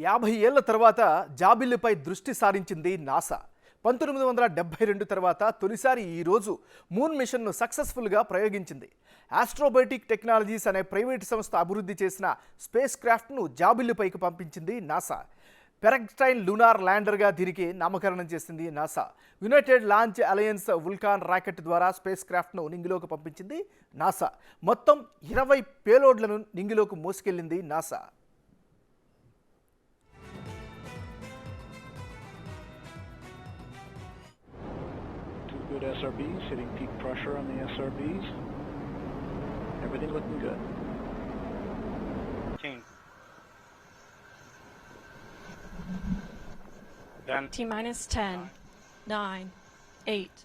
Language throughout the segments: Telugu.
50 ఏళ్ల తర్వాత జాబిల్లిపై దృష్టి సారించింది నాసా. 1972 తర్వాత తొలిసారి ఈ రోజు మూన్ మిషన్ను సక్సెస్ఫుల్గా ప్రయోగించింది. ఆస్ట్రోబయోటిక్ టెక్నాలజీస్ అనే ప్రైవేటు సంస్థ అభివృద్ధి చేసిన స్పేస్ క్రాఫ్ట్ను జాబిల్లిపైకి పంపించింది నాసా. పెరగ్స్టైన్ లూనార్ ల్యాండర్గా దీనికి నామకరణం చేసింది NASA. United Launch Alliance Vulcan rocket ద్వారా స్పేస్ క్రాఫ్ట్ను నింగిలోకి పంపించింది నాసా. మొత్తం 20 పేలోడ్లను నింగిలోకి మోసుకెళ్లింది NASA. Good SRBs, hitting peak pressure on the SRBs. Everything looking good. T-minus 10, 9, 8.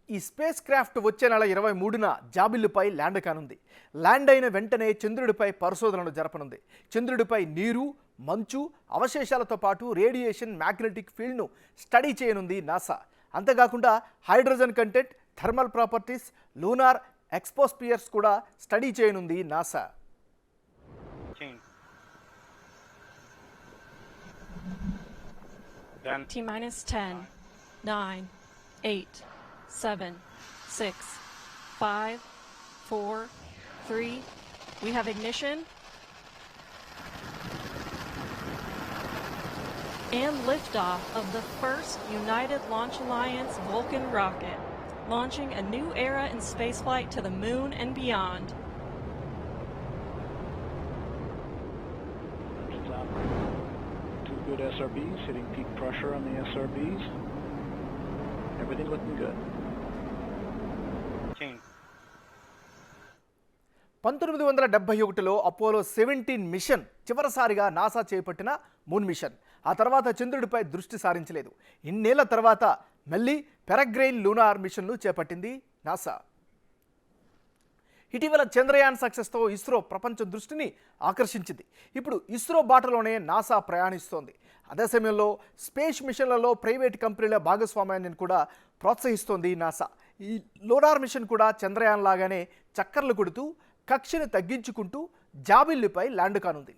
ఈ స్పేస్ క్రాఫ్ట్ వచ్చే నెల 23న జాబిల్లిపై ల్యాండ్ కానుంది. ల్యాండ్ అయిన వెంటనే చంద్రుడిపై పరిశోధనలు జరపనుంది. చంద్రుడిపై నీరు, మంచు, అవశేషాలతో పాటు రేడియేషన్, మ్యాగ్నెటిక్ ఫీల్డ్ను స్టడీ చేయనుంది నాసా. అంతేకాకుండా hydrogen content, thermal properties, lunar exospheres కూడా స్టడీ చేయనుంది NASA. T-minus 10, 9, 8, 7, 6, 5, 4, 3. We have ignition. And liftoff of the first United Launch Alliance Vulcan rocket, launching a new era in spaceflight to the moon and beyond. Two good SRBs, hitting peak pressure on the SRBs. Everything looking good. 1971లో అపోలో 17 మిషన్ చివరిసారిగా నాసా చేపట్టిన మూన్ మిషన్. ఆ తర్వాత చంద్రుడిపై దృష్టి సారించలేదు. ఇన్నేళ్ల తర్వాత మళ్ళీ పెరగ్రెయిన్ లూనార్ మిషన్ను చేపట్టింది నాసా. ఇటీవల చంద్రయాన్ సక్సెస్తో ఇస్రో ప్రపంచ దృష్టిని ఆకర్షించింది. ఇప్పుడు ఇస్రో బాటలోనే నాసా ప్రయాణిస్తోంది. అదే సమయంలో స్పేస్ మిషన్లలో ప్రైవేట్ కంపెనీల భాగస్వామ్యాన్ని కూడా ప్రోత్సహిస్తోంది నాసా. ఈ లూనార్ మిషన్ కూడా చంద్రయాన్ లాగానే చక్కర్లు కొడుతూ కక్షను తగ్గించుకుంటూ జాబిల్లిపై ల్యాండ్ కానుంది.